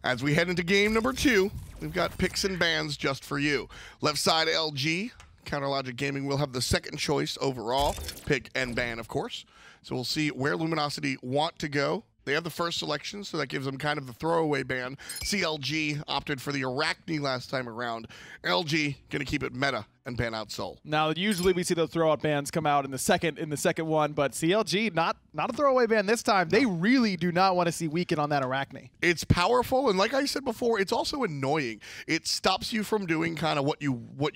As we head into game number 2, we've got picks and bans just for you. Left side LG, Counterlogic Gaming will have the second choice overall, pick and ban, of course. So we'll see where Luminosity want to go. They have the first selection, so that gives them kind of the throwaway ban. CLG opted for the Arachne last time around. LG going to keep it meta and ban out Soul. Now, usually we see the throwout bans come out in the second one, but CLG not a throwaway ban this time. They really do not want to see Weaken on that Arachne. It's powerful, and like I said before, it's also annoying. It stops you from doing kind of what you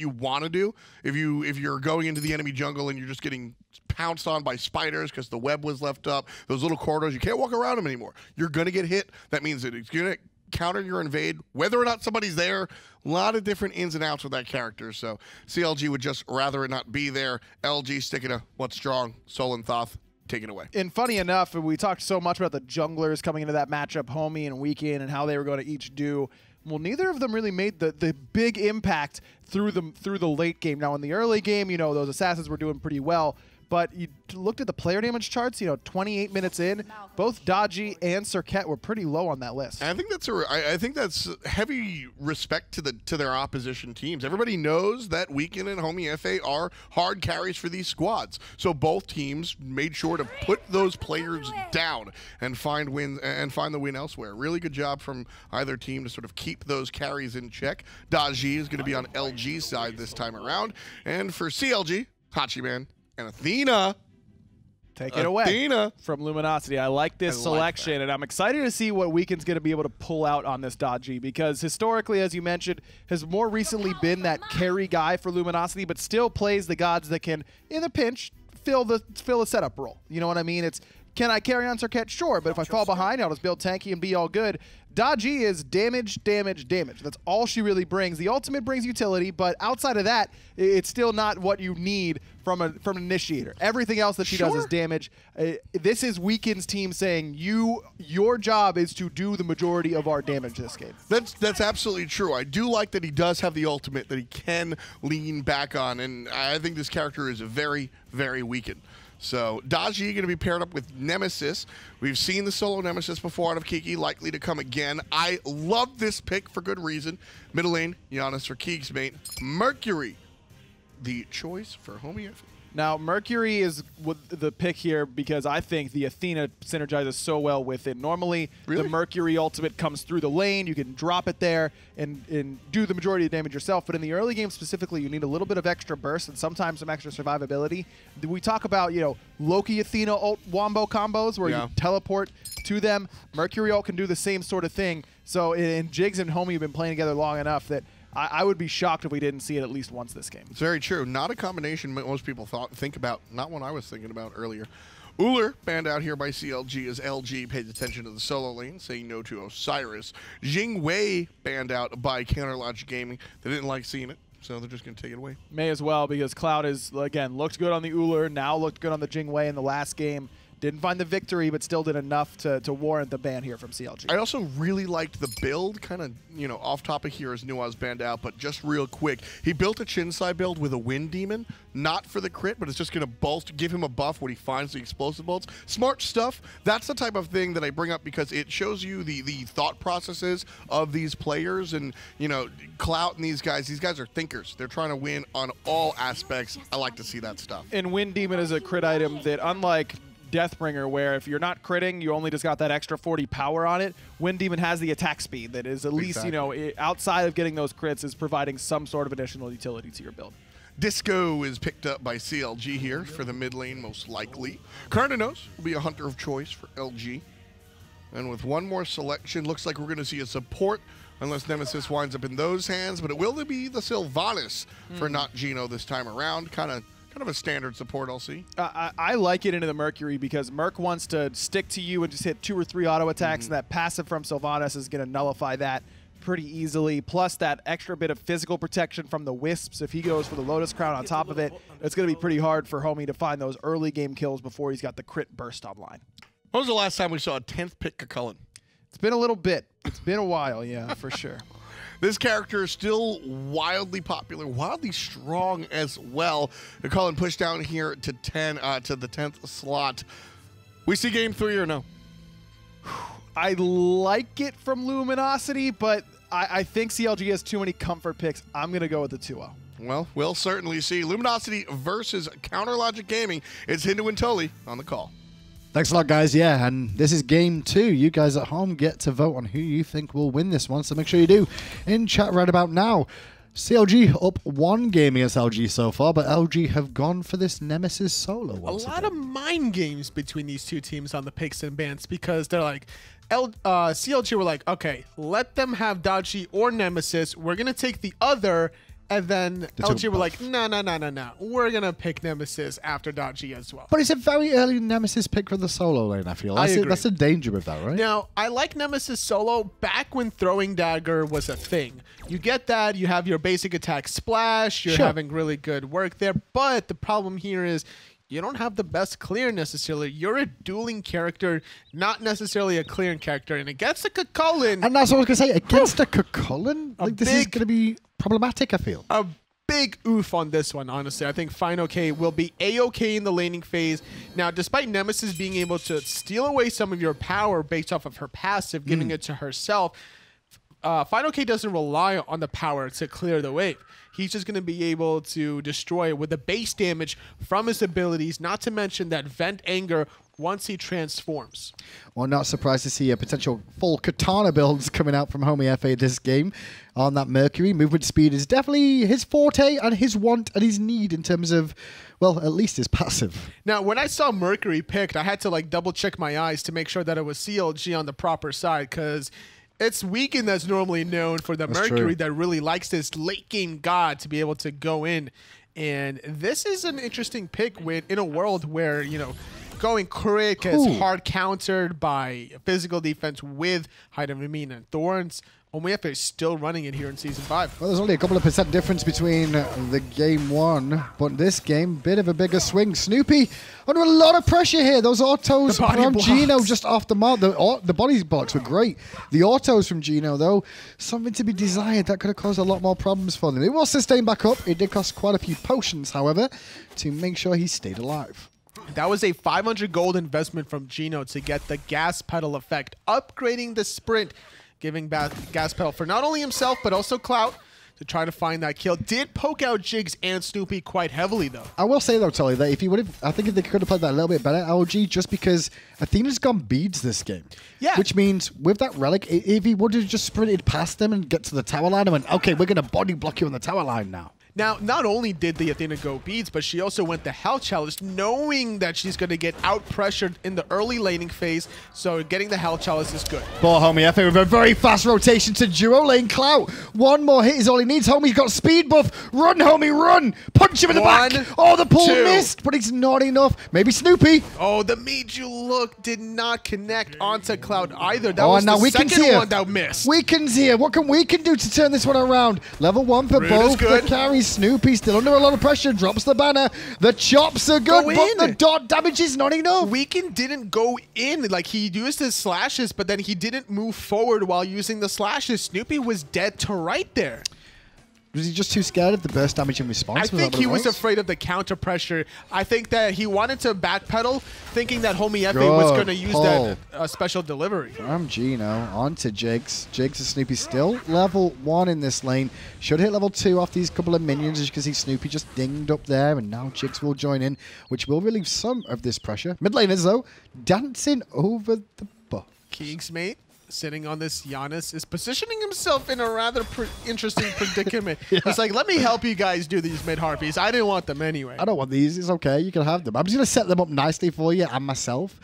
want to do. If you're going into the enemy jungle and you're just getting pounced on by spiders because the web was left up, those little corridors, you can't walk around them anymore. You're going to get hit. That means that it's going to counter your invade, whether or not somebody's there. A lot of different ins and outs with that character. So CLG would just rather it not be there. LG sticking to what's strong. Soul and Thoth taken away. And funny enough, we talked so much about the junglers coming into that matchup, Homie and Weaken, and how they were going to each do. Well, neither of them really made the big impact through the late game. Now, in the early game, you know, those assassins were doing pretty well. But you looked at the player damage charts, you know, 28 minutes in, both Dodgy and Serket were pretty low on that list. And I think that's heavy respect to their opposition teams. Everybody knows that Weaken and Homiefe are hard carries for these squads. So both teams made sure to put those players down and find the win elsewhere. Really good job from either team to sort of keep those carries in check. Dodgy is going to be on LG's side this time around. And for CLG, Hachiman and Athena. Take it away from Luminosity. I like this selection, and I'm excited to see what Weaken's going to be able to pull out on this Dodgy, because historically, as you mentioned, has more recently been that carry guy for Luminosity, but still plays the gods that can, in a pinch, fill a setup role. You know what I mean? It's, can I carry on Serket? Sure, but if I fall behind, I'll just build tanky and be all good. Dodgy is damage, damage, damage. That's all she really brings. The ultimate brings utility, but outside of that, it's still not what you need from an initiator. Everything else that she does is damage. This is Weaken's team saying, your job is to do the majority of our damage this game. That's absolutely true. I do like that he does have the ultimate that he can lean back on, and I think this character is very, very Weaken. So Dodgy going to be paired up with Nemesis. We've seen the solo Nemesis before out of Kiki, likely to come again. I love this pick for good reason. Middle lane, Giannis for keegsmate. Mercury, the choice for Homiefe. Now, Mercury is the pick here because I think the Athena synergizes so well with it. Normally, the Mercury ultimate comes through the lane. You can drop it there and do the majority of the damage yourself. But in the early game specifically, you need a little bit of extra burst and sometimes some extra survivability. We talk about, you know, Loki Athena ult wombo combos where you teleport to them. Mercury ult can do the same sort of thing. So in Jigz and Homie have been playing together long enough that I would be shocked if we didn't see it at least once this game. It's very true. Not a combination most people think about. Not one I was thinking about earlier. Uller, banned out here by CLG as LG pays attention to the solo lane, saying no to Osiris. Jingwei banned out by Counterlogic Gaming. They didn't like seeing it, so they're just going to take it away. May as well, because Clout is, again, looked good on the Uller, now looked good on the Jingwei in the last game. Didn't find the victory, but still did enough to warrant the ban here from CLG. I also really liked the build, kind of, you know, off topic here as Nuaz banned out, but just real quick. He built a Chinsai build with a Wind Demon, not for the crit, but it's just going to give him a buff when he finds the explosive bolts. Smart stuff. That's the type of thing that I bring up because it shows you the thought processes of these players, and, you know, Clout and these guys are thinkers. They're trying to win on all aspects. I like to see that stuff. And Wind Demon is a crit item that, unlike Deathbringer, where if you're not critting, you only just got that extra 40 power on it, Wind Demon has the attack speed that is at least, you know, outside of getting those crits, is providing some sort of additional utility to your build. Disco is picked up by CLG here for the mid lane, most likely. Cardanos will be a hunter of choice for LG. And with one more selection, looks like we're going to see a support, unless Nemesis winds up in those hands, but it will be the Sylvanas for NotGeno this time around. Kind of a standard support, I'll see. I like it into the Mercury because Merc wants to stick to you and just hit 2 or 3 auto attacks, and that passive from Sylvanas is going to nullify that pretty easily. Plus that extra bit of physical protection from the Wisps. If he goes for the Lotus Crown on top of it, it's going to be pretty hard for Homie to find those early game kills before he's got the crit burst online. When was the last time we saw a 10th pick Kakullen? It's been a little bit. It's been a while, yeah, for sure. This character is still wildly popular, wildly strong as well. Kakullen pushed down here to to the 10th slot. We see game 3 or no? I like it from Luminosity, but I think CLG has too many comfort picks. I'm going to go with the 2-0. Well, we'll certainly see. Luminosity versus Counterlogic Gaming. It's Hindu and Tully on the call. Thanks a lot, guys. Yeah, and this is game 2. You guys at home get to vote on who you think will win this one, so make sure you do in chat right about now. CLG up 1 game against LG so far, but LG have gone for this Nemesis solo once again. A lot of mind games between these two teams on the picks and bans, because they're like, CLG were like, okay, let them have Dodgy or Nemesis. We're going to take the other. And then LG were like, no. We're going to pick Nemesis after Dodgy as well. But it's a very early Nemesis pick for the solo lane, I feel. That's the danger with that, right? Now, I like Nemesis solo back when Throwing Dagger was a thing. You get that. You have your basic attack splash. You're having really good work there. But the problem here is you don't have the best clear necessarily. You're a dueling character, not necessarily a clearing character. And against a Kukulkan... And that's what I was going to say. Against a Kukulkan? Like, this is going to be problematic, I feel. A big oof on this one, honestly. I think fineokay will be A-okay in the laning phase. Now, despite Nemesis being able to steal away some of your power based off of her passive, giving it to herself, fineokay doesn't rely on the power to clear the wave. He's just going to be able to destroy it with the base damage from his abilities, not to mention that Vent Anger once he transforms. Well, not surprised to see a potential full Katana builds coming out from Homiefe this game on that Mercury. Movement speed is definitely his forte and his want and his need in terms of, well, at least his passive. Now, when I saw Mercury picked, I had to like double check my eyes to make sure that it was CLG on the proper side, because it's Weekend that's normally known for the Mercury that really likes this late game god to be able to go in. And this is an interesting pick in a world where, you know, going crit is hard countered by physical defense with hi-rez and Thorns. Homiefe is still running it here in Season 5. Well, there's only a couple of % difference between the game 1, but this game, bit of a bigger swing. Snoopy under a lot of pressure here. Those autos from Geno just off the mark. The body blocks were great. The autos from Geno, though, something to be desired. That could have caused a lot more problems for them. It was sustained back up. It did cost quite a few potions, however, to make sure he stayed alive. That was a 500 gold investment from Geno to get the gas pedal effect, upgrading the sprint, giving back gas pedal for not only himself, but also Clout to try to find that kill. Did poke out Jigz and Snoopy quite heavily, though. I will say, though, Tully, that if he would have, I think if they could have played that a little bit better, LG, just because Athena's gone beads this game. Yeah. Which means with that relic, if he would have just sprinted past them and get to the tower line and went, okay, we're going to body block you on the tower line now. Now, not only did the Athena go beads, but she also went the Hell Chalice, knowing that she's going to get out-pressured in the early laning phase, so getting the Hell Chalice is good. Poor Homiefe with a very fast rotation to duo lane Clout. One more hit is all he needs. Homie's got speed buff. Run, Homie, run! Punch him in the back! Oh, the pull missed, but it's not enough. Maybe Snoopy. Oh, the Made You Look did not connect onto Clout either. That was the second one that missed. Weekend's here. What can Weekend do to turn this one around? Level 1 for both the carries. Snoopy still under a lot of pressure, drops the banner. The chops are good, but the dot damage is not enough. Weekend didn't go in. Like, he used his slashes, but then he didn't move forward while using the slashes. Snoopy was dead to right there. Was he just too scared of the burst damage in response? I think he was afraid of the counter pressure. I think that he wanted to backpedal, thinking that Homiefe was going to use that special delivery. From Geno on to Jigz. Jigz and Snoopy still level 1 in this lane. Should hit level 2 off these couple of minions. As you can see, Snoopy just dinged up there, and now Jigz will join in, which will relieve some of this pressure. Mid laners, though, dancing over the buff. KikiSoCheeky, sitting on this Giannis, is positioning himself in a rather interesting predicament. He's like, let me help you guys do these mid-harpies. I didn't want them anyway. I don't want these. It's okay. You can have them. I'm just going to set them up nicely for you and myself.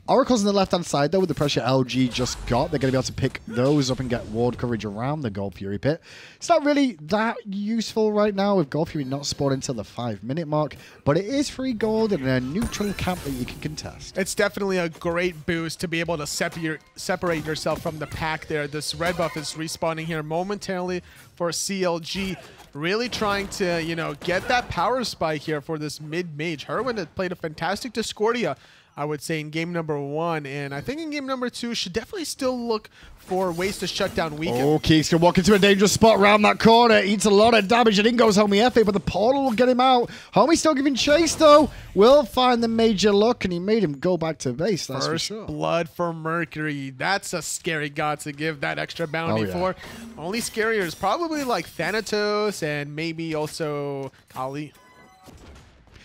Oracle's on the left-hand side, though, with the pressure LG just got. They're going to be able to pick those up and get ward coverage around the Gold Fury pit. It's not really that useful right now with Gold Fury not spawned until the 5-minute mark, but it is free gold and a neutral camp that you can contest. It's definitely a great boost to be able to separate yourself from the pack there. This red buff is respawning here momentarily for CLG. Really trying to, you know, get that power spike here for this mid-mage. Hurriwind had played a fantastic Discordia I would say, in game number 1. And I think in game number 2, should definitely still look for ways to shut down Weekend. Oh, Keeks can walk into a dangerous spot around that corner. Eats a lot of damage, and in goes Homiefe, but the portal will get him out. Homie's still giving chase, though. Will find the major look, and he made him go back to base, that's for sure. Blood for Mercury. That's a scary god to give that extra bounty for. Only scarier is probably like Thanatos and maybe also Kali.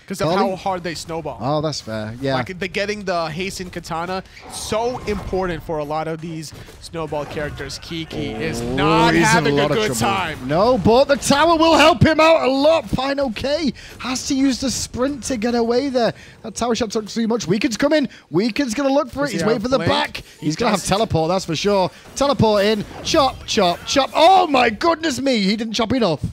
Because of how hard they snowball. Oh, that's fair. Yeah. Like getting the hasten katana, so important for a lot of these snowball characters. Kiki is not having a good time. No, but the tower will help him out a lot. fineokay has to use the sprint to get away there. That tower shot took too much. Weekend's coming. Weekend's going to look for it. He's waiting for the back. He's going to have teleport, that's for sure. Teleport in. Chop, chop, chop. Oh, my goodness me. He didn't chop enough.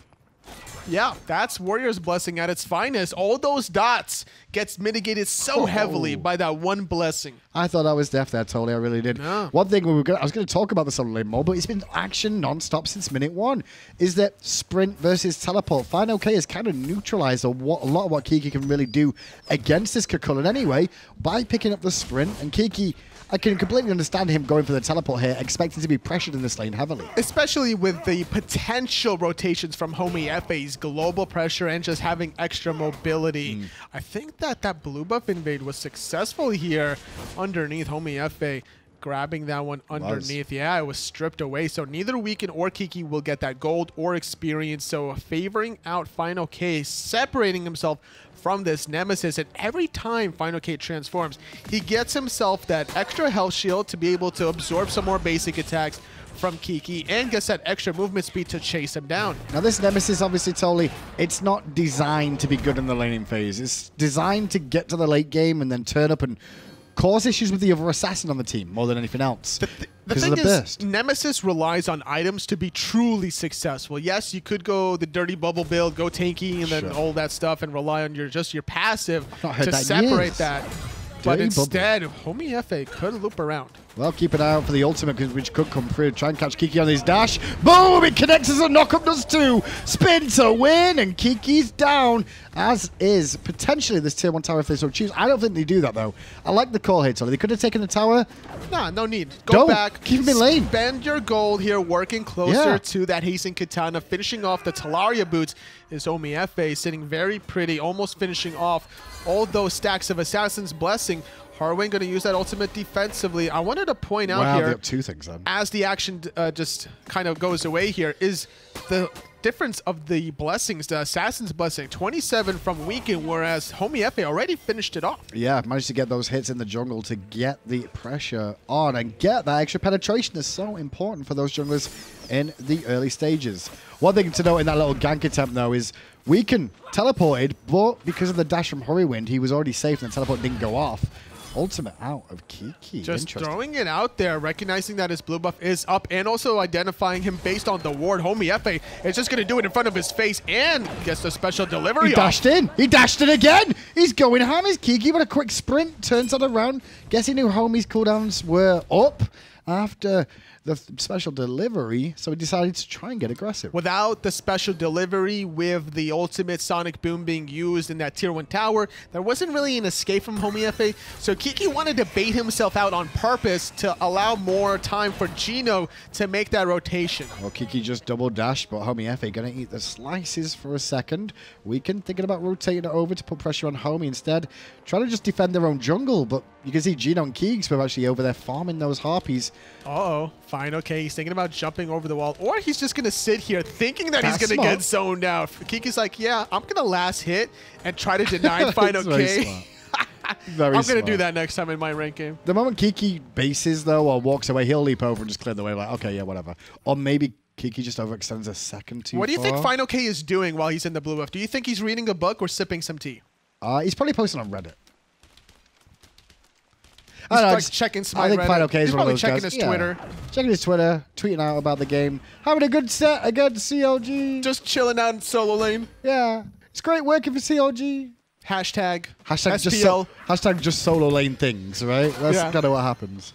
Yeah, that's Warrior's Blessing at its finest. All those dots gets mitigated so heavily by that one blessing. I thought that was death there, totally. I really did. No. One thing I was going to talk about this a little more, but it's been action non-stop since minute 1, is that sprint versus teleport. fineokay has kind of neutralized a lot of what Kiki can really do against this Kakulin anyway by picking up the sprint, and Kiki, I can completely understand him going for the teleport here, expecting to be pressured in this lane heavily. Especially with the potential rotations from Homiefe's global pressure and just having extra mobility. I think that blue buff invade was successful here underneath Homiefe. Grabbing that one underneath. Yeah, it was stripped away. So neither Weekend or Kiki will get that gold or experience. So favoring out fineokay, separating himself from this nemesis. And every time fineokay transforms, he gets himself that extra health shield to be able to absorb some more basic attacks from Kiki and gets that extra movement speed to chase him down. Now this nemesis, obviously, totally, it's not designed to be good in the laning phase. It's designed to get to the late game and then turn up and cause issues with the other assassin on the team more than anything else. The thing is, Nemesis relies on items to be truly successful. Yes, you could go the dirty bubble build, go tanky, and then all that stuff, and rely on your passive to separate that. But instead, Homiefe could loop around. Well, keep an eye out for the ultimate, which could come through. Try and catch Kiki on his dash. Boom! It connects as a knock-up does too. Spin to win, and Kiki's down, as is potentially this tier 1 tower if they so choose. I don't think they do that, though. I like the call here, Tolly. They could have taken the tower. Nah, no need. Go back. Keep him in lane. Spend your gold here, working closer to that Hasten Katana. Finishing off the Talaria boots is Homiefe, sitting very pretty, almost finishing off all those stacks of Assassin's Blessing. Hurriwind going to use that ultimate defensively. I wanted to point out here, they have 2 things then. As the action just kind of goes away here, is the difference of the blessings, the Assassin's Blessing, 27 from Weekend, whereas Homiefe already finished it off. Yeah, managed to get those hits in the jungle to get the pressure on and get that extra penetration is so important for those junglers in the early stages. One thing to note in that little gank attempt, though, is Weekend teleported, but because of the dash from Hurriwind, he was already safe and the teleport didn't go off. Ultimate out of Kiki. Just throwing it out there, recognizing that his blue buff is up, and also identifying him based on the ward. Homiefe is just going to do it in front of his face and gets the special delivery. He dashed in. He dashed in again. He's going ham. Is Kiki with a quick sprint. Turns that around. Guess he knew Homie's cooldowns were up after the special delivery, so he decided to try and get aggressive. Without the special delivery, with the ultimate sonic boom being used in that tier 1 tower, there wasn't really an escape from Homiefe, so Kiki wanted to bait himself out on purpose to allow more time for Geno to make that rotation. Well, Kiki just double dashed, but Homiefe gonna eat the slices for a second. Weekend thinking about rotating it over to put pressure on Homie instead, trying to just defend their own jungle, but you can see Geno and Keegs were actually over there farming those harpies. Uh-oh. fineokay. He's thinking about jumping over the wall, or he's just going to sit here thinking that he's going to get zoned out. Kiki's like, yeah, I'm going to last hit and try to deny fineokay. I'm going to do that next time in my rank game. The moment Kiki bases, though, or walks away, he'll leap over and just clear the way. Like, okay, yeah, whatever. Or maybe Kiki just overextends a second too far. What do you think fineokay is doing while he's in the blue buff? Do you think he's reading a book or sipping some tea? He's probably posting on Reddit. He's like checking SmiteVOD. I think fineokay is He's one of those checking guys. his Twitter. Checking his Twitter, tweeting out about the game. Having a good set against CLG. Just chilling out in solo lane. Yeah. It's great working for CLG. Hashtag SPL. Hashtag just solo lane things, right? That's kind of what happens.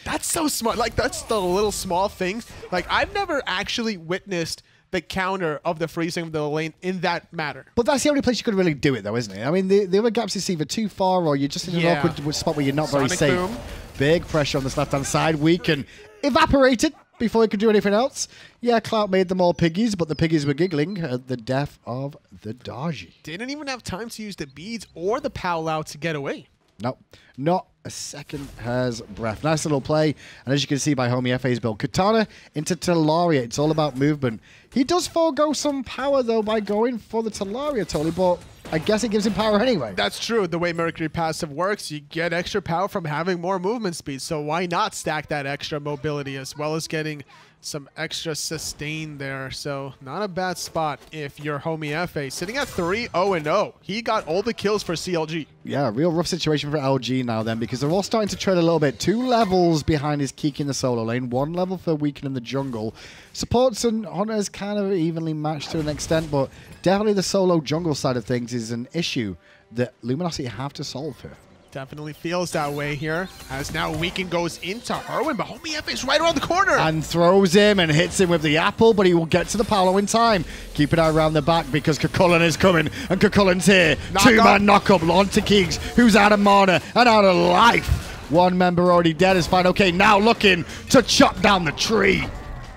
That's so smart. Like, that's the little small things. Like, I've never actually witnessed the counter of the freezing of the lane in that matter. But that's the only place you could really do it, though, isn't it? I mean, the other gaps is either too far or you're just in an awkward spot where you're not very safe. Boom. Big pressure on this left-hand side. Weaken evaporated before he could do anything else. Yeah, Clout made them all piggies, but the piggies were giggling at the death of the Daji. Didn't even have time to use the beads or the Clout to get away. No, not a second hair's breath. Nice little play. And as you can see by Homiefe's build, Katana into Talaria. It's all about movement. He does forego some power, though, by going for the Talaria, totally, but I guess it gives him power anyway. That's true. The way Mercury passive works, you get extra power from having more movement speed. So why not stack that extra mobility as well as getting some extra sustain there. So not a bad spot if you're Homiefe. Sitting at 3-0-0. He got all the kills for CLG. Yeah, real rough situation for LG now then, because they're all starting to tread a little bit. 2 levels behind his Keek in the solo lane, 1 level for Weaken in the jungle. Supports and Hunters kind of evenly matched to an extent, but definitely the solo jungle side of things is an issue that Luminosity have to solve here. Definitely feels that way here, as now Weaken goes into Hurriwind, but Homiefe is right around the corner. And throws him and hits him with the apple, but he will get to the Paolo in time. Keep an eye around the back because Kukulkan is coming, and Kukulkan's here. 2-man knock-up onto Jigz, who's out of mana and out of life. 1 member already dead is fineokay, now looking to chop down the tree.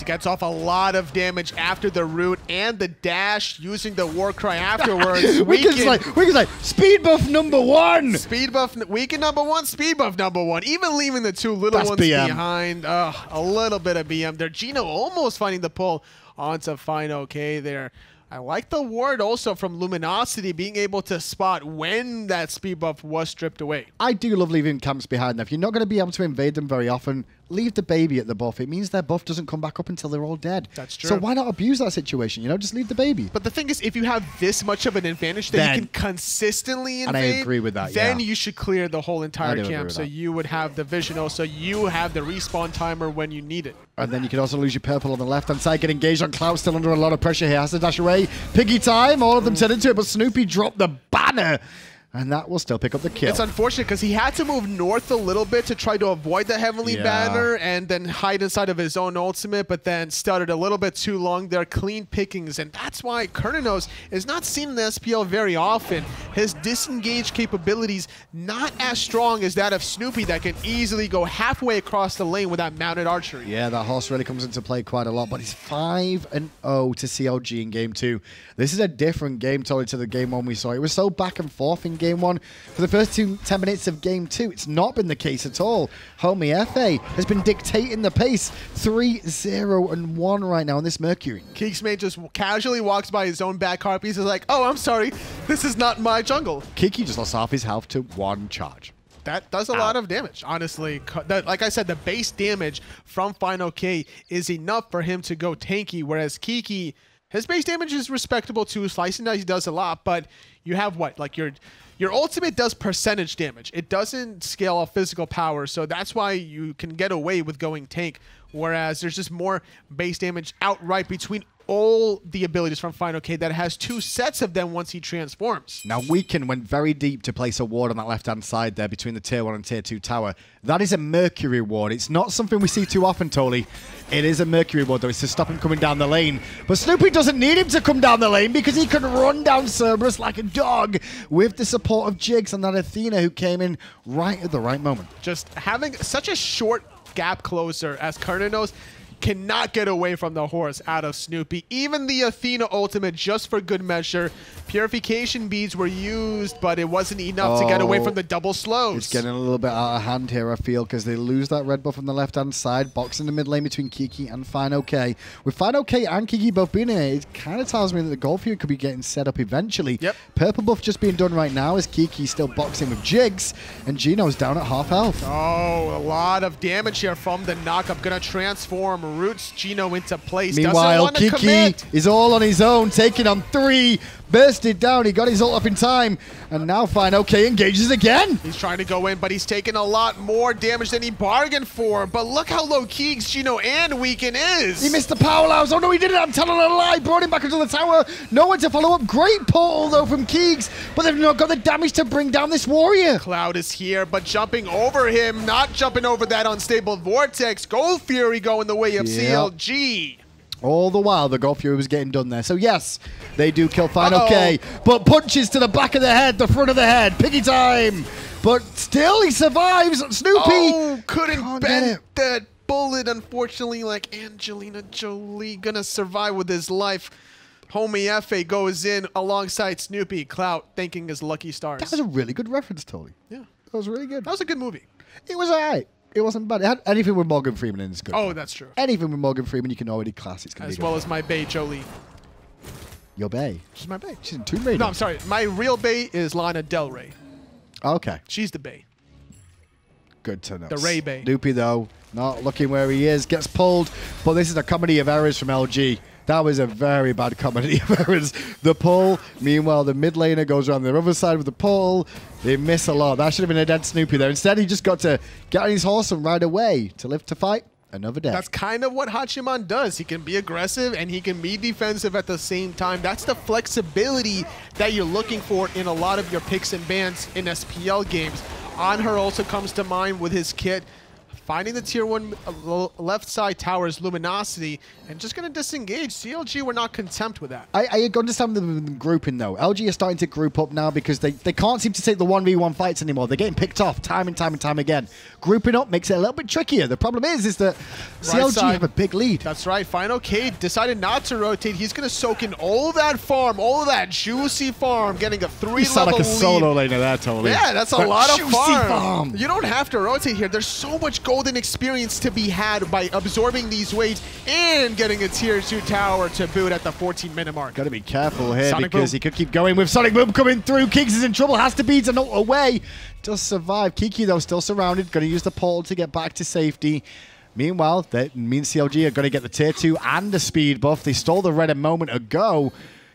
Gets off a lot of damage after the root and the dash, using the war cry afterwards. Weaken's like, speed buff #1. Speed buff, Weaken #1, speed buff #1. Even leaving the 2 little ones behind. A little bit of BM there. Geno almost finding the pull onto fineokay there. I like the ward also from Luminosity being able to spot when that speed buff was stripped away. I do love leaving camps behind. If you're not going to be able to invade them very often, leave the baby at the buff. It means their buff doesn't come back up until they're all dead. That's true. So why not abuse that situation? You know, just leave the baby. But the thing is, if you have this much of an advantage that you can consistently invade, and I agree with that, then you should clear the whole entire camp. So you would have the vision also. You have the respawn timer when you need it. And then you can also lose your purple on the left-hand side. Get engaged on Clout, still under a lot of pressure here. Has to dash away. Piggy time. All of them turn into it, but Snoopy dropped the banner. And that will still pick up the kill. It's unfortunate because he had to move north a little bit to try to avoid the Heavenly Banner and then hide inside of his own ultimate, but then stuttered a little bit too long there. Clean pickings, and that's why Kurnanos is not seen in the SPL very often. His disengage capabilities not as strong as that of Snoopy that can easily go halfway across the lane with that mounted archery. Yeah, that horse really comes into play quite a lot, but he's 5-0 to CLG in Game 2. This is a different game totally to the Game 1 we saw. It was so back and forth in Game 1. For the first 10 minutes of Game 2, it's not been the case at all. Homiefe has been dictating the pace. 3-0-1 right now on this Mercury. KikiSoCheeky just casually walks by his own back harpies. He's like, oh, I'm sorry. This is not my jungle. Kiki just lost half his health to 1 charge. That does a lot of damage, honestly. Like I said, the base damage from fineokay is enough for him to go tanky, whereas Kiki, his base damage is respectable too. Slicing dice does a lot, but you have what? Like your ultimate does percentage damage. It doesn't scale off physical power, so that's why you can get away with going tank, whereas there's just more base damage outright between all the abilities from fineokay that has 2 sets of them once he transforms. Now Weaken went very deep to place a ward on that left-hand side there between the Tier 1 and Tier 2 tower. That is a Mercury ward. It's not something we see too often, Toli. It is a Mercury ward, though. It's to stop him coming down the lane. But Snoopy doesn't need him to come down the lane because he can run down Cerberus like a dog with the support of Jigz and that Athena who came in right at the right moment. Just having such a short gap closer as Kurnanos cannot get away from the horse out of Snoopy. Even the Athena ultimate, just for good measure. Purification beads were used, but it wasn't enough to get away from the double slows. It's getting a little bit out of hand here, I feel, because they lose that red buff on the left-hand side. Box in the mid lane between Kiki and fineokay. With fineokay and Kiki both being here, it kind of tells me that the goal for you could be getting set up eventually. Yep. Purple buff just being done right now as Kiki still boxing with Jigz, and Geno's down at half health. Oh, a lot of damage here from the knockup. Gonna transform, roots Geno into place. Meanwhile, Kiki is all on his own, taking on 3. Bursted down, he got his ult up in time, and now fineokay engages again. He's trying to go in, but he's taking a lot more damage than he bargained for. But look how low Keeks, Geno, and Weaken is. He missed the powerhouse. Oh no, he didn't. I'm telling a lie. Brought him back into the tower. No one to follow up. Great portal though from Jigz, but they've not got the damage to bring down this warrior. Clout is here, but jumping over him, not jumping over that unstable vortex. Gold Fury going the way of CLG. All the while, the God Fury was getting done there. So, yes, they do kill fineokay, but punches to the back of the head, the front of the head. Piggy time. But still, he survives. Snoopy. Oh, couldn't bend that bullet, unfortunately, like Angelina Jolie. Gonna survive with his life. Homiefe goes in alongside Snoopy. Clout thanking his lucky stars. That was a really good reference, Tony. Yeah. That was really good. That was a good movie. It was all right. It wasn't bad. It had anything with Morgan Freeman in it's good. Oh, that's true. Anything with Morgan Freeman, you can already class. It's going to be as well as my bae, Jolie. Your bae? She's my bae. She's in Tomb Raider. No, I'm sorry. My real bae is Lana Del Rey. Okay. She's the bae. Good to know. The Ray bae. Snoopy, though, not looking where he is, gets pulled. But this is a comedy of errors from LG. That was a very bad comedy of errors. The pull. Meanwhile, the mid laner goes around the other side with the pull. They miss a lot. That should have been a dead Snoopy there. Instead, he just got to get on his horse and ride away to live to fight another day. That's kind of what Hachiman does. He can be aggressive and he can be defensive at the same time. That's the flexibility that you're looking for in a lot of your picks and bans in SPL games. Anher also comes to mind with his kit. Finding the tier 1 left side tower's Luminosity and just going to disengage. CLG were not content with that. I understand the grouping, though. LG are starting to group up now because they can't seem to take the 1v1 fights anymore. They're getting picked off time and time again. Grouping up makes it a little bit trickier. The problem is that CLG have a big lead. That's right. fineokay decided not to rotate. He's going to soak in all that farm, all of that juicy farm, getting a 3-level lead. You sound like a solo laner there, totally. Yeah, that's a lot of farm. You don't have to rotate here. There's so much golden experience to be had by absorbing these waves and getting a tier 2 tower to boot at the 14-minute mark. Got to be careful here Sonic because Boom. he could keep going with Sonic Boom coming through. Kigz is in trouble, has to beat and away. Does survive. Kiki, though, still surrounded. Going to use the portal to get back to safety. Meanwhile, that means CLG are going to get the tier 2 and the speed buff. They stole the red a moment ago.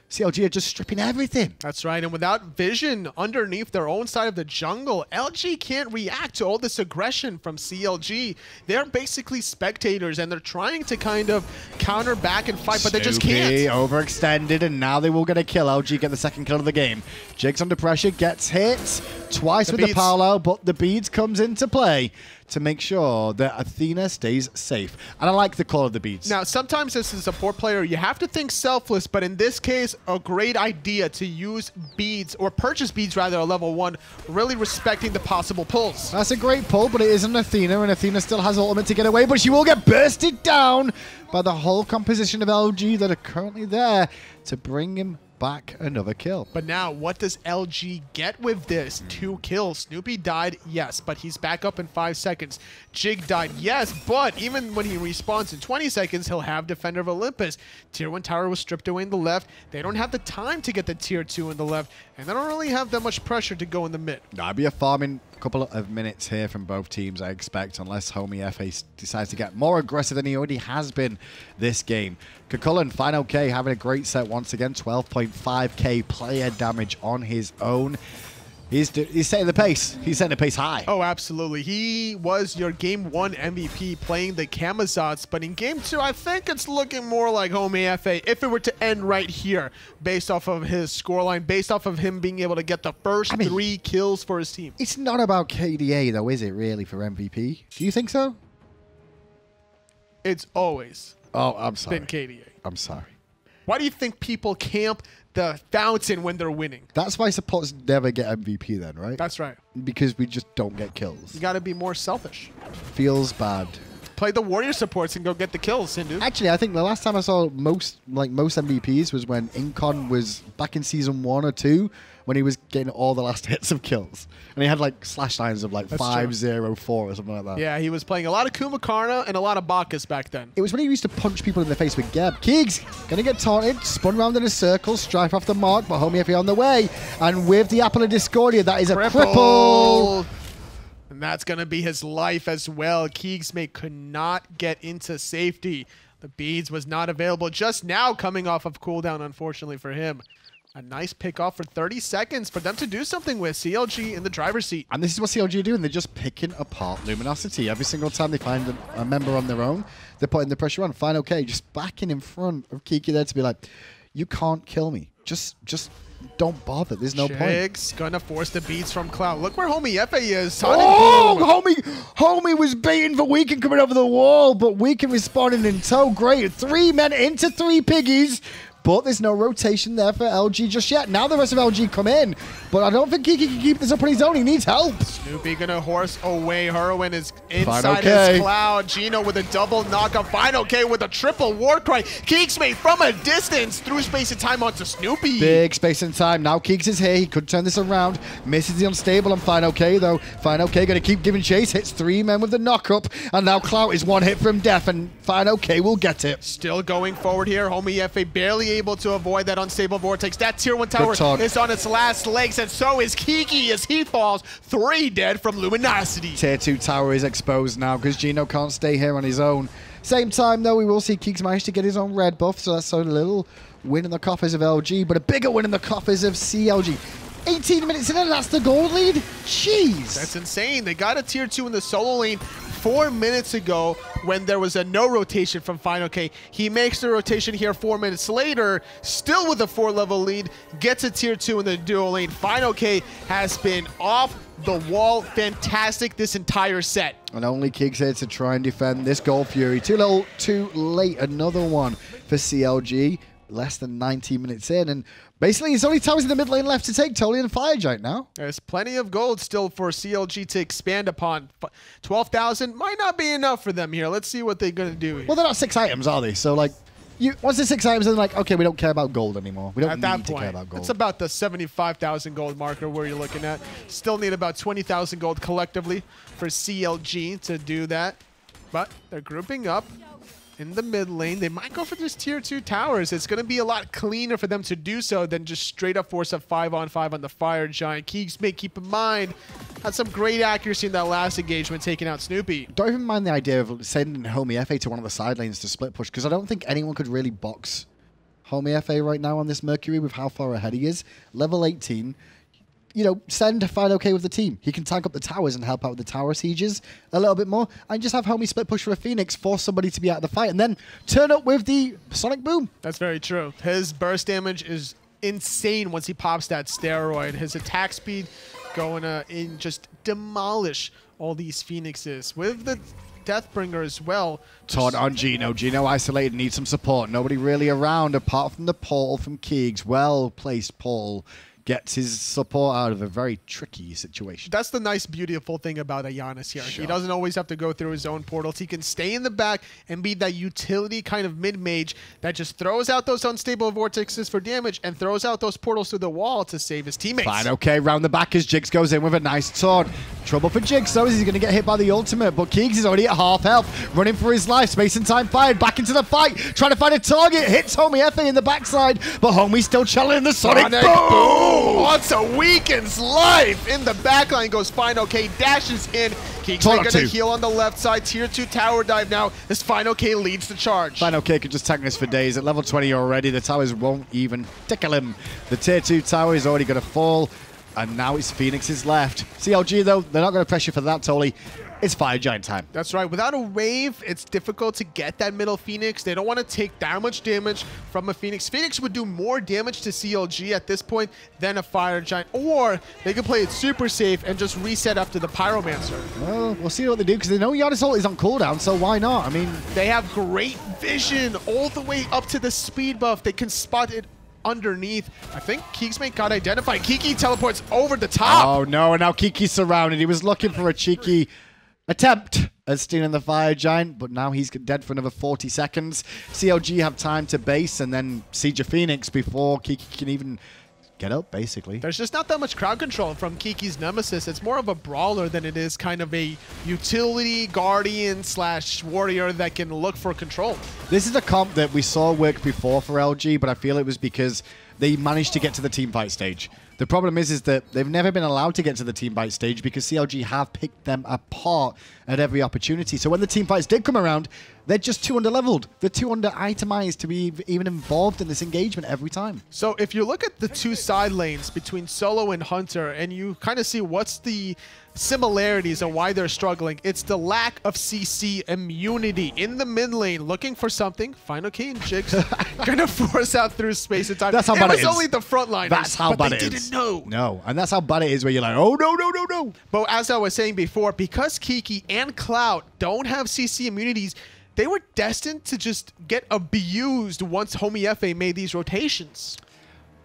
CLG are just stripping everything. That's right, and without vision underneath their own side of the jungle, LG can't react to all this aggression from CLG. They're basically spectators, and they're trying to kind of counter back and fight, but they just can't. Overextended, and now they will get a kill. LG get the second kill of the game. Jigz under pressure, gets hit twice with the Paolo, but the beads comes into play to make sure that Athena stays safe. And I like the call of the beads. Now, sometimes as a support player, you have to think selfless, but in this case, a great idea to use beads, or purchase beads rather, at level 1, really respecting the possible pulls. That's a great pull, but it isn't Athena, and Athena still has ultimate to get away, but she will get bursted down by the whole composition of LG that are currently there to bring him back another kill. But now, what does LG get with this? 2 kills. Snoopy died, yes, but he's back up in 5 seconds. Jig died, yes, but even when he respawns in 20 seconds, he'll have Defender of Olympus. Tier 1 tower was stripped away in the left. They don't have the time to get the tier 2 in the left, and they don't really have that much pressure to go in the mid. That'll be a farming couple of minutes here from both teams, I expect, unless Homiefe decides to get more aggressive than he already has been this game. Kukulkan, fineokay having a great set once again, 12.5k player damage on his own. He's setting the pace. He's setting the pace high. Oh, absolutely. He was your Game 1 MVP playing the Kamazots, but in Game 2, I think it's looking more like Homiefe if it were to end right here, based off of his scoreline, based off of him being able to get the first 3 kills for his team. It's not about KDA, though, is it, really, for MVP? Do you think so? It's always I'm sorry. been KDA. I'm sorry. Why do you think people camp the fountain when they're winning? That's why supports never get MVP then, right? That's right. Because we just don't get kills. You got to be more selfish. Feels bad. Play the warrior supports and go get the kills, Sindhu. Actually, I think the last time I saw most MVPs was when Incon was back in season 1 or 2, when he was getting all the last hits of kills. And he had like slash lines of like 5-0-4 or something like that. Yeah, he was playing a lot of Kumakarna and a lot of Bacchus back then. It was when he used to punch people in the face with Geb. Kigz gonna get taunted, spun around in a circle, strife off the mark, but Homiefe on the way. And with the Apple of Discordia, that is a cripple. And that's going to be his life as well. keegsmate could not get into safety. The beads was not available just now, coming off of cooldown, unfortunately for him. A nice pick off for 30 seconds for them to do something with. CLG in the driver's seat. And this is what CLG are doing. They're just picking apart Luminosity. Every single time they find a member on their own, they're putting the pressure on. fineokay just backing in front of Kiki there to be like, you can't kill me. Just don't bother. There's no point. Jigz gonna force the beats from Clout. Look where Homiefe is. Homie was baiting for Weekend coming over the wall, but Weekend responding in tow. Great. 3 men into 3 piggies. But there's no rotation there for LG just yet. Now the rest of LG come in. But I don't think Kiki can keep this up on his own. He needs help. Snoopy gonna horse away. Hurriwind is inside his Cloud. Geno with a double knockup. fineokay with a triple war cry. keegsmate from a distance through space and time onto Snoopy. Big space and time. Now Keeks is here. He could turn this around. Misses the unstable on fineokay though. fineokay gonna keep giving chase. Hits 3 men with the knockup. And now Clout is 1 hit from death. And fineokay will get it. Still going forward here. Homiefe barely able to avoid that unstable vortex. That tier 1 tower is on its last legs, and so is Kiki as he falls. 3 dead from Luminosity. Tier 2 tower is exposed now because Geno can't stay here on his own. Same time though, we will see Keeks manage to get his own red buff, so that's a little win in the coffers of LG, but a bigger win in the coffers of CLG. 18 minutes in and that's the gold lead? Jeez. That's insane. They got a tier 2 in the solo lane 4 minutes ago when there was a no rotation from fineokay. He makes the rotation here 4 minutes later, still with a 4-level lead, gets a tier 2 in the duo lane. fineokay has been off the wall, fantastic this entire set. And only Keeks here to try and defend this Gold Fury. Too little, too late. Another one for CLG. Less than 90 minutes in, and basically it's only towers in the mid lane left to take. Totally and Fire Giant now. There's plenty of gold still for CLG to expand upon. 12,000 might not be enough for them here. Let's see what they're gonna do here. Well, they're not 6 items, are they? So like, once there's 6 items, then like, okay, we don't care about gold anymore. We don't need to care about gold. It's about the 75,000 gold marker where you're looking at. Still need about 20,000 gold collectively for CLG to do that, but they're grouping up in the mid lane. They might go for this tier 2 towers. It's going to be a lot cleaner for them to do so than just straight up force a 5-on-5 on the Fire Giant. keegsmate, keep in mind, had some great accuracy in that last engagement, taking out Snoopy. Don't even mind the idea of sending Homiefe to one of the side lanes to split push, because I don't think anyone could really box Homiefe right now on this Mercury with how far ahead he is. Level 18. You know, send fineokay with the team. He can tank up the towers and help out with the tower sieges a little bit more. And just have Homie split push for a Phoenix, force somebody to be out of the fight, and then turn up with the Sonic Boom. That's very true. His burst damage is insane once he pops that steroid. His attack speed going to just demolish all these Phoenixes. With the Deathbringer as well. Todd on Geno. Geno isolated, needs some support. Nobody really around apart from the portal from Keegs. Well-placed Paul gets his support out of a very tricky situation. That's the nice, beautiful thing about Giannis here. Sure. He doesn't always have to go through his own portals. He can stay in the back and be that utility kind of mid-mage that just throws out those unstable vortexes for damage and throws out those portals through the wall to save his teammates. fineokay, round the back as Jigz goes in with a nice taunt. Trouble for Jigz, though, as he's going to get hit by the ultimate, but Keegs is already at half health, running for his life. Space and time fired, back into the fight, trying to find a target, hits Homiefe in the backside, but Homie's still challenging the Sonic Boom! What's a Weekend's life? In the backline goes fineokay, dashes in. Keegs going to heal on the left side. Tier 2 tower dive now as fineokay leads the charge. fineokay could just tank this for days. At level 20 already, the towers won't even tickle him. The tier 2 tower is already going to fall, and now it's Phoenix's left. CLG, though, they're not going to pressure for that, totally. It's Fire Giant time. That's right. Without a wave, it's difficult to get that middle Phoenix. They don't want to take that much damage from a Phoenix. Phoenix would do more damage to CLG at this point than a Fire Giant. Or they could play it super safe and just reset after the Pyromancer. Well, we'll see what they do, because they know Giannis ult is on cooldown, so why not? I mean, they have great vision all the way up to the speed buff. They can spot it underneath. I think keegsmate got identified. Kiki teleports over the top. Oh, no, and now Kiki's surrounded. He was looking for a cheeky attempt at stealing the Fire Giant, but now he's dead for another 40 seconds. CLG have time to base and then siege a Phoenix before Kiki can even get up, basically. There's just not that much crowd control from Kiki's Nemesis. It's more of a brawler than it is kind of a utility guardian / warrior that can look for control. This is a comp that we saw work before for LG, but I feel it was because they managed to get to the teamfight stage. The problem is that they've never been allowed to get to the team fight stage because CLG have picked them apart at every opportunity. So when the team fights did come around, they're just too under-leveled. They're too under-itemized to be even involved in this engagement every time. So if you look at the two side lanes between Solo and Hunter, and you kind of see what's the similarities and why they're struggling, it's the lack of CC immunity. In the mid lane, looking for something, fineokay and Jigz gonna force out through space and time. That's how bad it is. It was only the front liners, That's how bad it is. They didn't know. No, and that's how bad it is where you're like, oh, no, no, no, no. But as I was saying before, because Kiki and Clout don't have CC immunities, they were destined to just get abused once Homiefe made these rotations.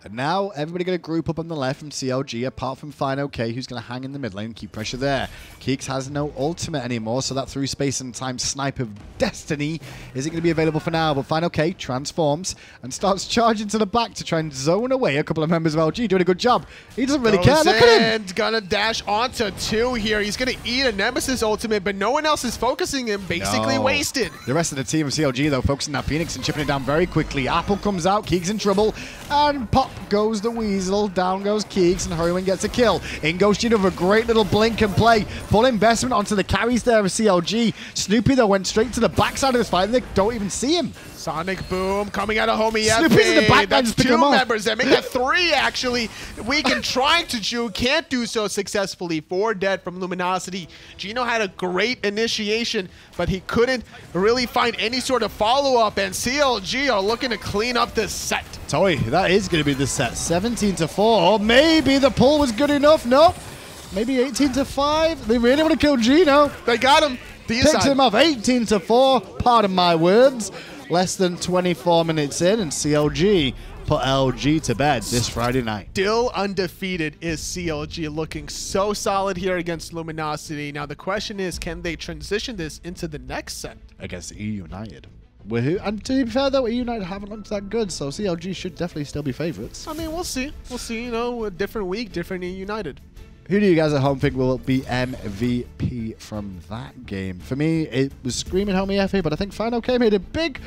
And now everybody going to group up on the left from CLG, apart from fineokay, who's going to hang in the mid lane, keep pressure there. Keeks has no ultimate anymore, so that through space and time snipe of destiny isn't going to be available for now. But fineokay transforms and starts charging to the back to try and zone away a couple of members of LG, doing a good job. He doesn't really care. Look at him. Gonna dash onto 2 here. He's gonna eat a Nemesis ultimate, but no one else is focusing him. Basically wasted. The rest of the team of CLG, though, focusing that Phoenix and chipping it down very quickly. Apple comes out, Keeks in trouble, and pop goes the Weasel, down goes Keeks, and Hurriwind gets a kill. In goes Gino with a great little blink and play. Full investment onto the carries there of CLG. Snoopy, though, went straight to the backside of this fight, and they don't even see him. Sonic Boom coming out of Homiefe. Snoopy's in the back. That's 2 members there. Make that 3, actually. Weeknd trying to juke. Can't do so successfully. 4 dead from Luminosity. Gino had a great initiation, but he couldn't really find any sort of follow-up, and CLG are looking to clean up this set. Toy, that is going to be the set. 17-4. Maybe the pull was good enough. Nope. Maybe 18-5. They really want to kill Gino. They got him. Picked him off 18-4. Pardon my words. Less than 24 minutes in, and CLG put LG to bed this Friday night. Still undefeated is CLG, looking so solid here against Luminosity. Now the question is, can they transition this into the next set? Against E United. And to be fair, though, E United haven't looked that good, so CLG should definitely still be favorites. I mean, we'll see. We'll see, you know, a different week, different E United. Who do you guys at home think will be MVP from that game? For me, it was screaming Homiefe, but I think fineokay made a big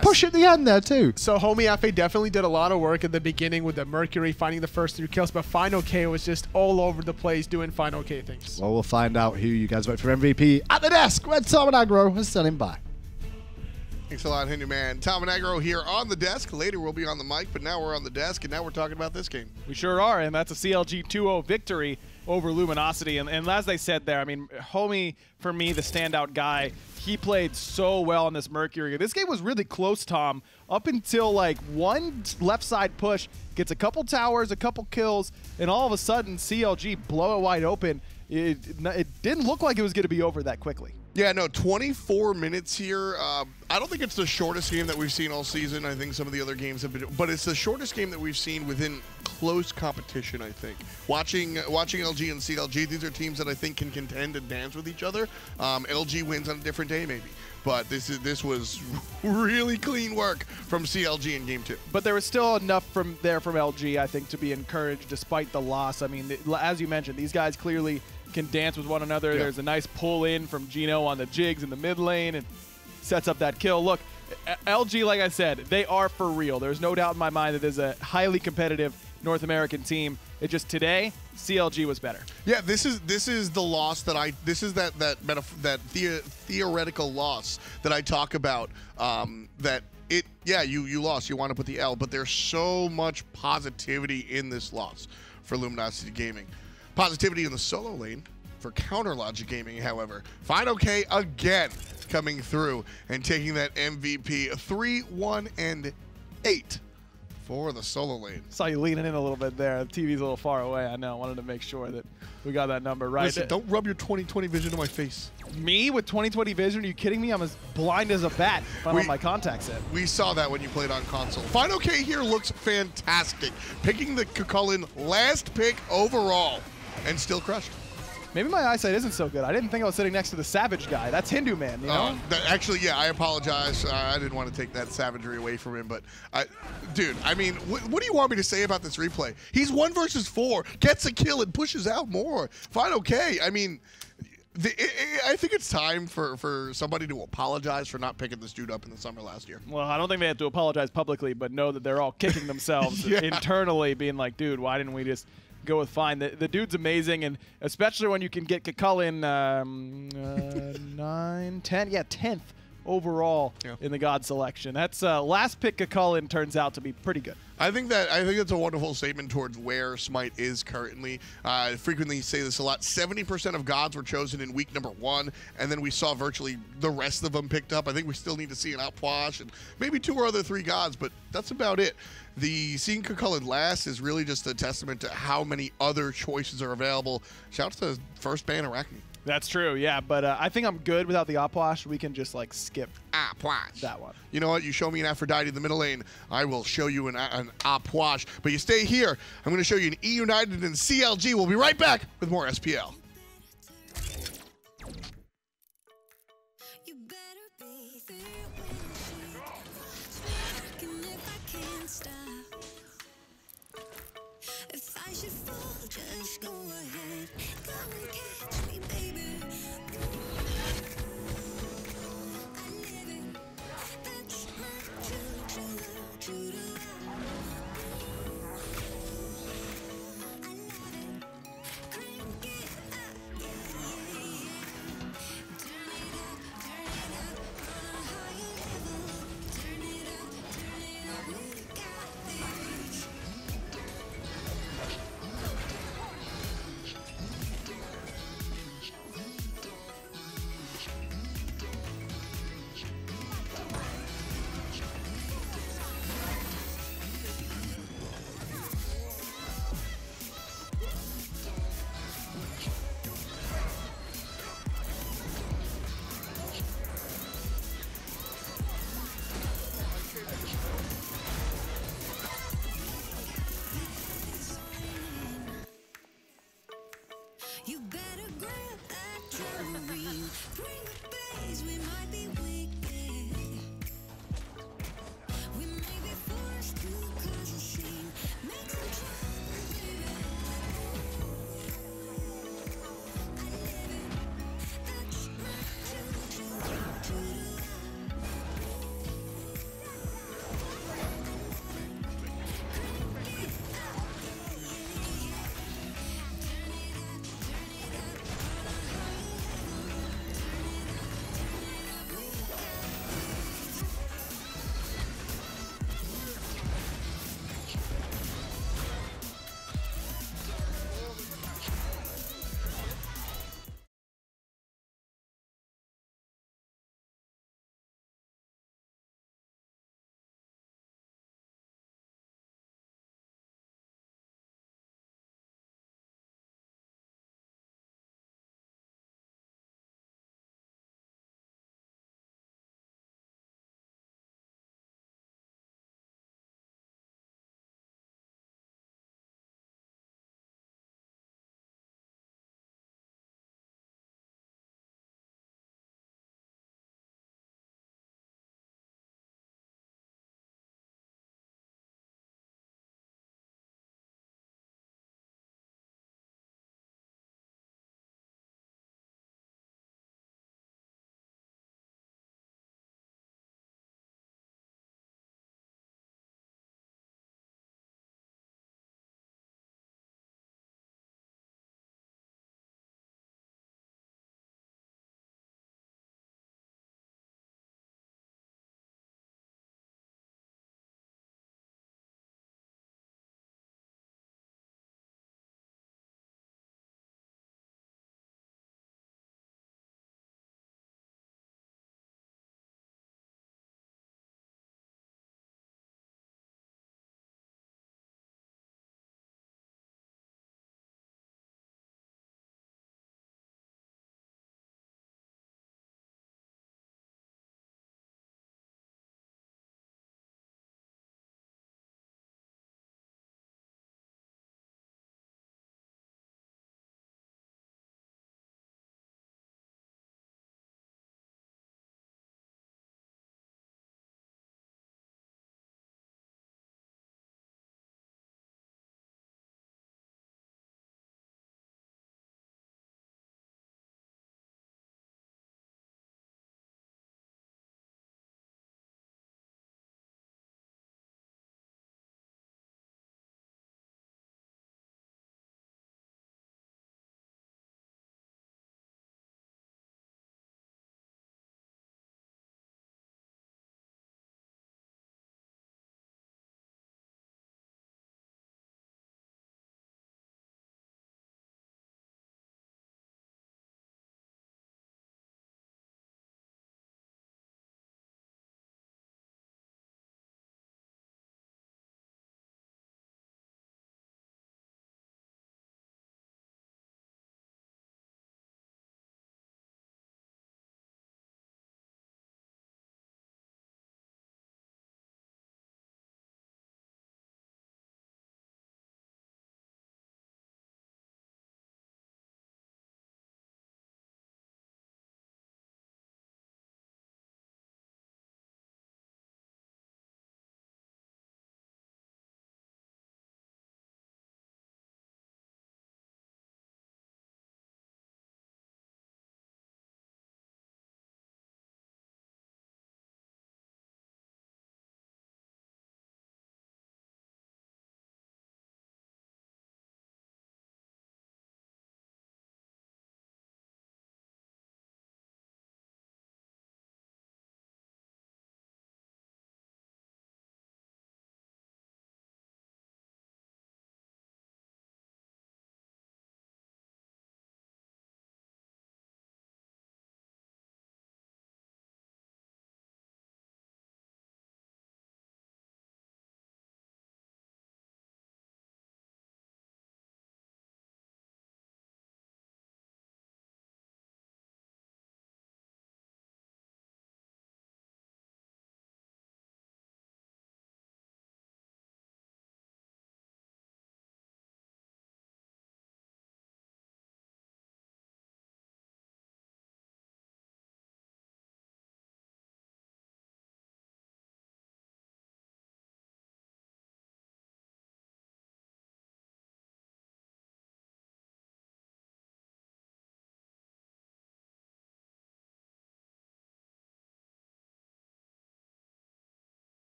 push at the end there too. So Homiefe definitely did a lot of work at the beginning with the Mercury, finding the first 3 kills, but fineokay was just all over the place doing fineokay things. Well, we'll find out who you guys vote for MVP at the desk. Red Tom and Aggro is standing by. Thanks a lot, Hindu Man. Tom and Aggro here on the desk. Later we'll be on the mic, but now we're on the desk, and now we're talking about this game. We sure are, and that's a CLG 2-0 victory over Luminosity. And as I said there, I mean, Homie, for me, the standout guy, he played so well on this Mercury. This game was really close, Tom, up until like one left side push, gets a couple towers, a couple kills, and all of a sudden CLG blow it wide open. It didn't look like it was going to be over that quickly. Yeah, no, 24 minutes here. I don't think it's the shortest game that we've seen all season. I think some of the other games have been, but it's the shortest game that we've seen within close competition, I think. Watching LG and CLG, these are teams that I think can contend and dance with each other. LG wins on a different day, maybe. But this was really clean work from CLG in Game 2. But there was still enough from LG, I think, to be encouraged despite the loss. I mean, as you mentioned, these guys clearly can dance with one another. Yeah. There's a nice pull in from Gino on the Jigz in the mid lane and sets up that kill. Look, LG, like I said, they are for real. There's no doubt in my mind that there's a highly competitive North American team. It just today, CLG was better. Yeah, this is the loss that that theoretical loss that I talk about. You lost. You want to put the L, but there's so much positivity in this loss for Luminosity Gaming. Positivity in the solo lane for Counterlogic Gaming, however. fineokay again coming through and taking that MVP 3-1-8 for the solo lane. Saw you leaning in a little bit there. The TV's a little far away. I know. I wanted to make sure that we got that number right. Listen, don't rub your 20/20 vision in my face. Me with 20/20 vision? Are you kidding me? I'm as blind as a bat if I don't have my contacts in. We saw that when you played on console. fineokay here looks fantastic. Picking the Kukulin last pick overall and still crushed. Maybe my eyesight isn't so good. I didn't think I was sitting next to the Savage guy. That's Hindu Man, you know? Actually, yeah, I apologize. I didn't want to take that savagery away from him, but dude, I mean, what do you want me to say about this replay? He's 1 versus 4, gets a kill and pushes out more. fineokay. I mean, I think it's time for somebody to apologize for not picking this dude up in the summer last year. Well, I don't think they have to apologize publicly, but know that they're all kicking themselves internally, being like, dude, why didn't we just go with Fine. The dude's amazing, and especially when you can get Kekulin 9, 10, yeah, 10th overall in the God selection. That's last pick Kekulin turns out to be pretty good. I think it's a wonderful statement towards where Smite is currently. I frequently say this a lot. 70% of gods were chosen in week number 1, and then we saw virtually the rest of them picked up. I think we still need to see an Outwash and maybe 2 or other 3 gods, but that's about it. Seeing Kekulin last is really just a testament to how many other choices are available. Shout out to first ban Arachne. That's true, yeah, but I think I'm good without the Outwash. We can just like skip that one. You know what? You show me an Aphrodite in the middle lane, I will show you an Outwash. But you stay here. I'm going to show you an E United and CLG. We'll be right back with more SPL.